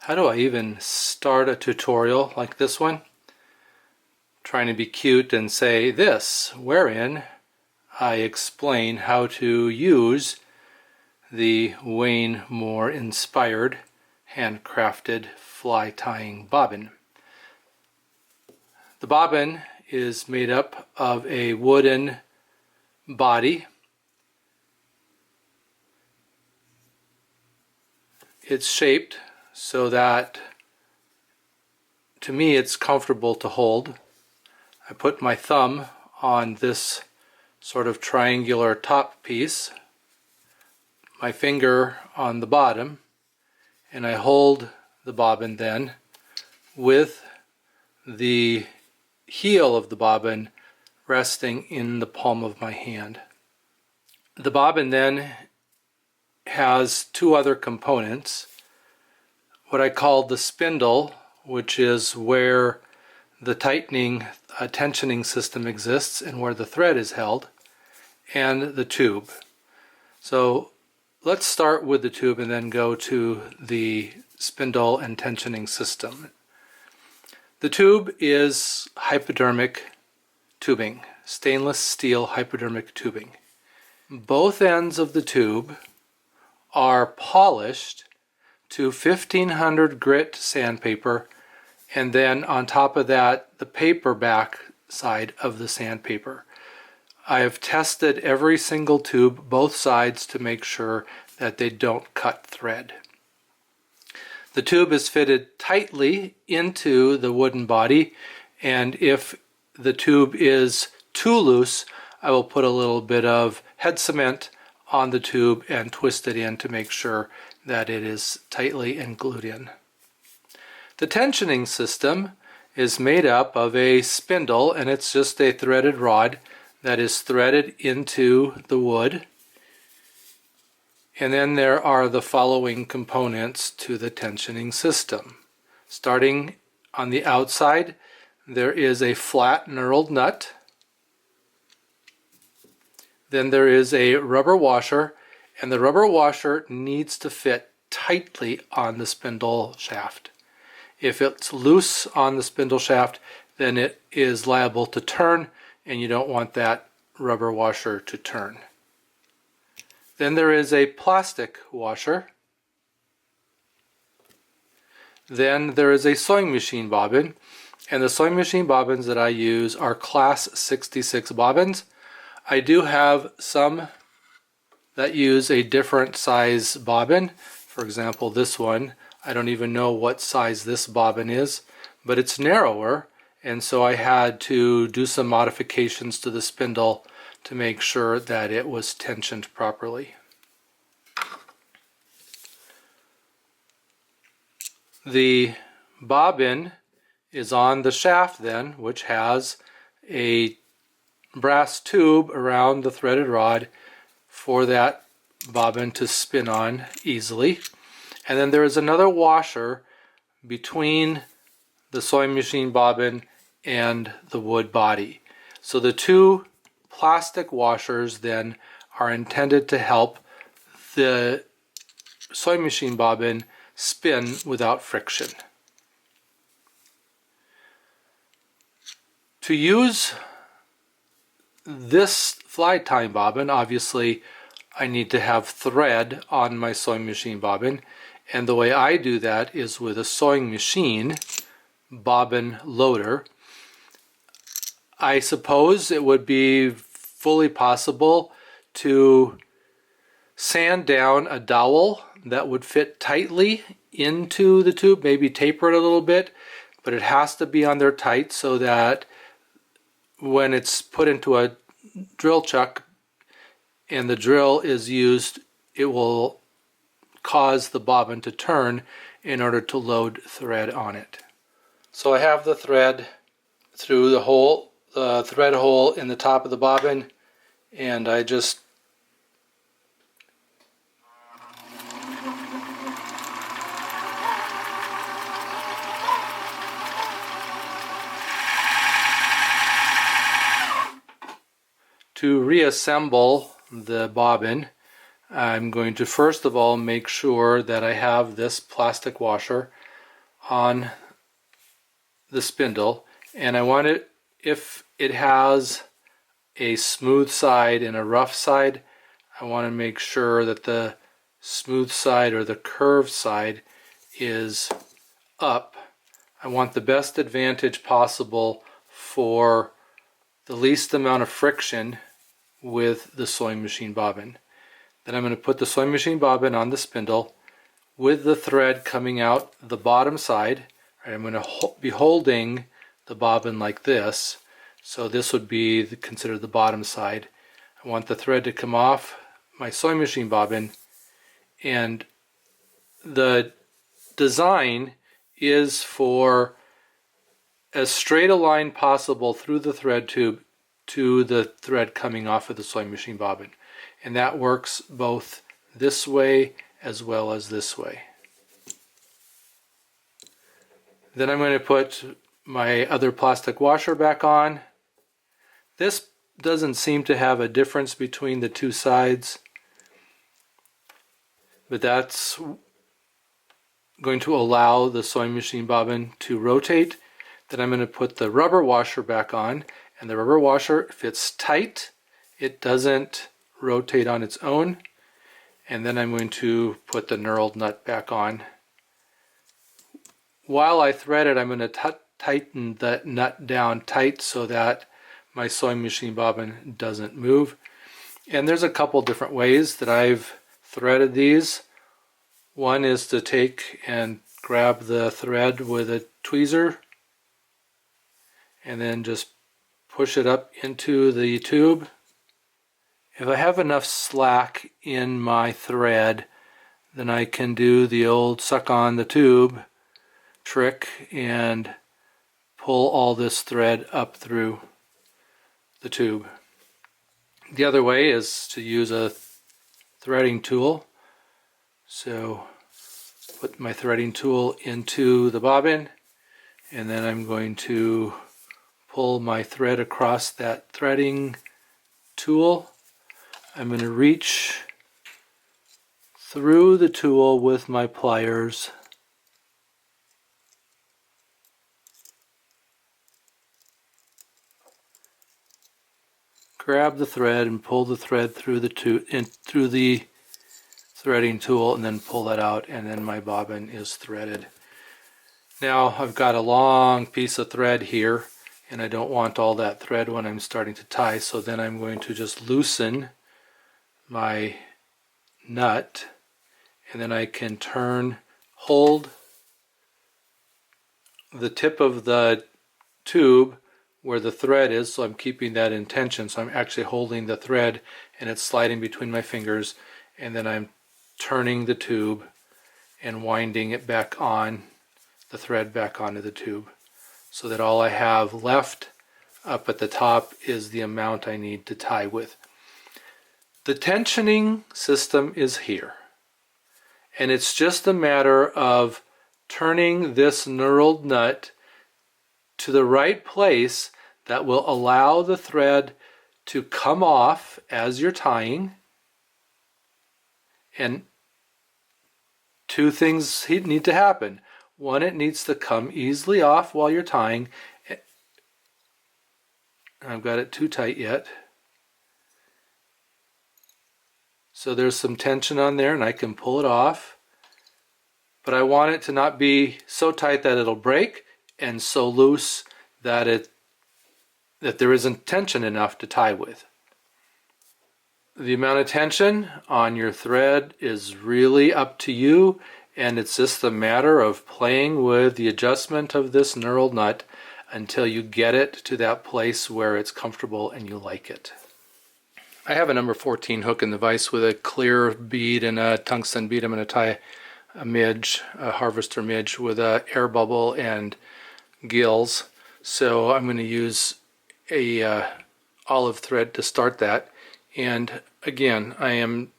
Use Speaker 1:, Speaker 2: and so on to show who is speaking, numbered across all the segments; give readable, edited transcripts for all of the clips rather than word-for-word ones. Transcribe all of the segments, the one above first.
Speaker 1: How do I even start a tutorial like this one? Trying to be cute and say this, wherein I explain how to use the Wayne Moore inspired handcrafted fly tying bobbin. The bobbin is made up of a wooden body. It's shaped so that, to me, it's comfortable to hold. I put my thumb on this sort of triangular top piece, my finger on the bottom, and I hold the bobbin then with the heel of the bobbin resting in the palm of my hand. The bobbin then has two other components. What I call the spindle, which is where the tightening tensioning system exists and where the thread is held, and the tube. So let's start with the tube and then go to the spindle and tensioning system. The tube is hypodermic tubing, stainless steel hypodermic tubing. Both ends of the tube are polished to 1500 grit sandpaper, and then on top of that the paper back side of the sandpaper. I have tested every single tube, both sides, to make sure that they don't cut thread. The tube is fitted tightly into the wooden body, and if the tube is too loose, I will put a little bit of head cement on the tube and twist it in to make sure that it is tightly and glued in. The tensioning system is made up of a spindle, and it's just a threaded rod that is threaded into the wood. And then there are the following components to the tensioning system. Starting on the outside, there is a flat knurled nut. Then there is a rubber washer, and the rubber washer needs to fit tightly on the spindle shaft. If it's loose on the spindle shaft, then it is liable to turn, and you don't want that rubber washer to turn. Then there is a plastic washer. Then there is a sewing machine bobbin, and the sewing machine bobbins that I use are class 66 bobbins. I do have some that use a different size bobbin. For example, this one, I don't even know what size this bobbin is, but it's narrower, and so I had to do some modifications to the spindle to make sure that it was tensioned properly. The bobbin is on the shaft then, which has a brass tube around the threaded rod for that bobbin to spin on easily. And then there is another washer between the sewing machine bobbin and the wood body. So the two plastic washers then are intended to help the sewing machine bobbin spin without friction. To use this fly tying bobbin, obviously I need to have thread on my sewing machine bobbin, and the way I do that is with a sewing machine bobbin loader. I suppose it would be fully possible to sand down a dowel that would fit tightly into the tube, maybe taper it a little bit, but it has to be on there tight so that when it's put into a drill chuck and the drill is used, it will cause the bobbin to turn in order to load thread on it. So I have the thread through the thread hole in the top of the bobbin, and I just to reassemble the bobbin, I'm going to first of all make sure that I have this plastic washer on the spindle, and I want it, if it has a smooth side and a rough side, I want to make sure that the smooth side or the curved side is up. I want the best advantage possible for the least amount of friction with the sewing machine bobbin. Then I'm going to put the sewing machine bobbin on the spindle with the thread coming out the bottom side. I'm going to be holding the bobbin like this, so this would be considered the bottom side. I want the thread to come off my sewing machine bobbin, and the design is for as straight a line possible through the thread tube to the thread coming off of the sewing machine bobbin, and that works both this way as well as this way. Then I'm going to put my other plastic washer back on. This doesn't seem to have a difference between the two sides, but that's going to allow the sewing machine bobbin to rotate. Then I'm going to put the rubber washer back on, and the rubber washer fits tight. It doesn't rotate on its own. And then I'm going to put the knurled nut back on. While I thread it, I'm going to tighten that nut down tight so that my sewing machine bobbin doesn't move. And there's a couple different ways that I've threaded these. One is to take and grab the thread with a tweezer and then just push it up into the tube. If I have enough slack in my thread, then I can do the old suck on the tube trick and pull all this thread up through the tube. The other way is to use a threading tool. So put my threading tool into the bobbin, and then I'm going to pull my thread across that threading tool. I'm going to reach through the tool with my pliers grab the thread and pull the thread through the threading tool, and then pull that out, and then my bobbin is threaded. Now I've got a long piece of thread here, and I don't want all that thread when I'm starting to tie, so then I'm going to just loosen my nut, and then I can hold the tip of the tube where the thread is, so I'm keeping that in tension, so I'm actually holding the thread and it's sliding between my fingers, and then I'm turning the tube and winding it back on, the thread back onto the tube, so that all I have left up at the top is the amount I need to tie with. The tensioning system is here, and it's just a matter of turning this knurled nut to the right place that will allow the thread to come off as you're tying. And two things need to happen. One, it needs to come easily off while you're tying. I've got it too tight yet. So there's some tension on there and I can pull it off. But I want it to not be so tight that it'll break, and so loose that there isn't tension enough to tie with. The amount of tension on your thread is really up to you, and it's just a matter of playing with the adjustment of this knurled nut until you get it to that place where it's comfortable and you like it. I have a number 14 hook in the vise with a clear bead and a tungsten bead. I'm going to tie a midge, a harvester midge, with a air bubble and gills. So I'm going to use a olive thread to start that. And again, I am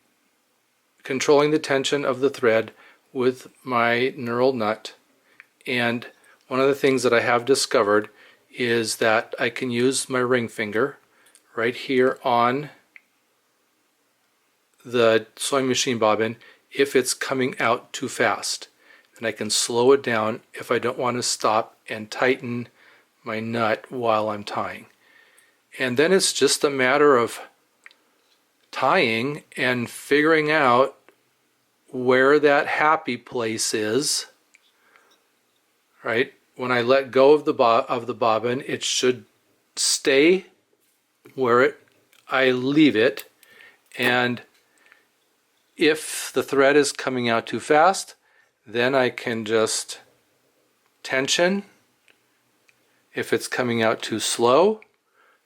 Speaker 1: controlling the tension of the thread with my knurled nut. And one of the things that I have discovered is that I can use my ring finger right here on the sewing machine bobbin if it's coming out too fast. then I can slow it down if I don't want to stop and tighten my nut while I'm tying. And then it's just a matter of tying and figuring out where that happy place is, right? When I let go of the bobbin, it should stay where I leave it, and if the thread is coming out too fast, then I can just tension. If it's coming out too slow,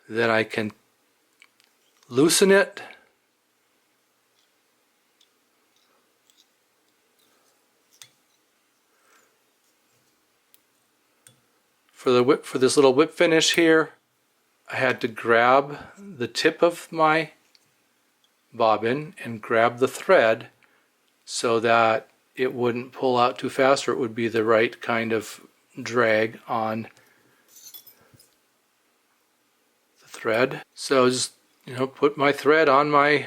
Speaker 1: then I can loosen it. For this little whip finish here, I had to grab the tip of my bobbin and grab the thread so that it wouldn't pull out too fast, or it would be the right kind of drag on the thread. So just, put my thread on my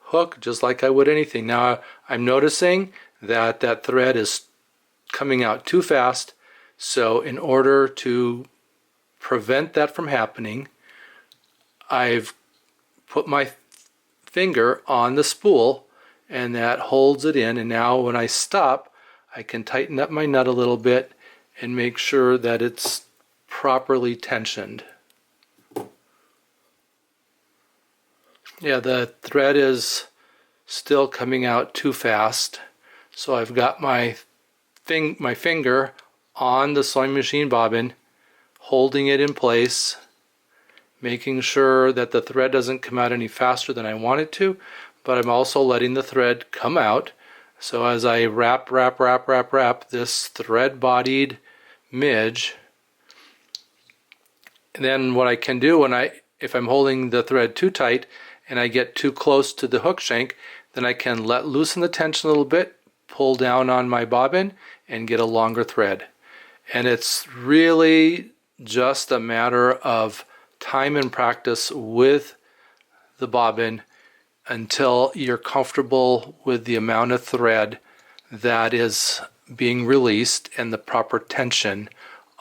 Speaker 1: hook just like I would anything. Now I'm noticing that that thread is coming out too fast, so in order to prevent that from happening, I've put my finger on the spool and that holds it in, and now when I stop I can tighten up my nut a little bit and make sure that it's properly tensioned. Yeah, the thread is still coming out too fast, so I've got my finger on the sewing machine bobbin, holding it in place, making sure that the thread doesn't come out any faster than I want it to, but I'm also letting the thread come out. So as I wrap this thread-bodied midge, and then what I can do if I'm holding the thread too tight and I get too close to the hook shank, then I can loosen the tension a little bit, pull down on my bobbin, and get a longer thread. And it's really just a matter of time and practice with the bobbin until you're comfortable with the amount of thread that is being released and the proper tension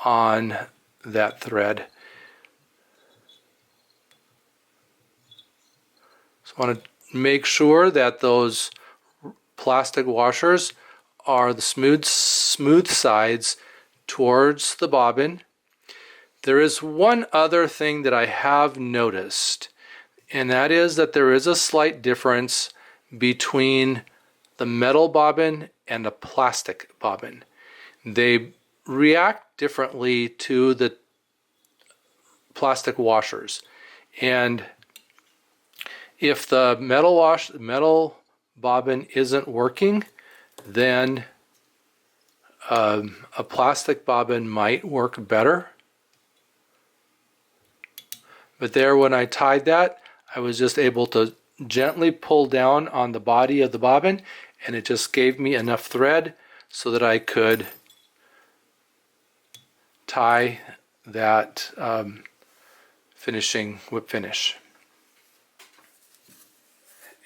Speaker 1: on that thread. So I want to make sure that those plastic washers are the smooth sides towards the bobbin. There is one other thing that I have noticed, and that is that there is a slight difference between the metal bobbin and a plastic bobbin. They react differently to the plastic washers, and if the metal bobbin isn't working, then a plastic bobbin might work better. But there, when I tied that, I was just able to gently pull down on the body of the bobbin, and it just gave me enough thread so that I could tie that finishing whip finish.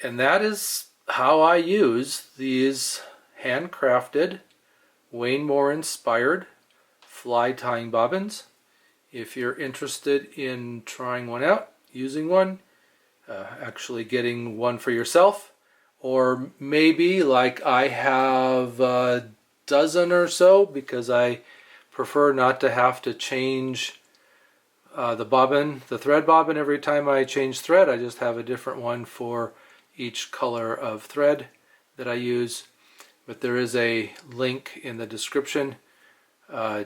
Speaker 1: And that is how I use these handcrafted, Wayne Moore inspired fly tying bobbins. If you're interested in trying one out, using one, actually getting one for yourself, or maybe like I have a dozen or so because I prefer not to have to change the thread bobbin every time I change thread. I just have a different one for each color of thread that I use. But there is a link in the description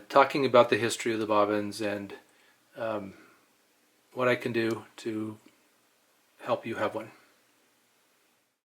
Speaker 1: talking about the history of the bobbins and what I can do to help you have one.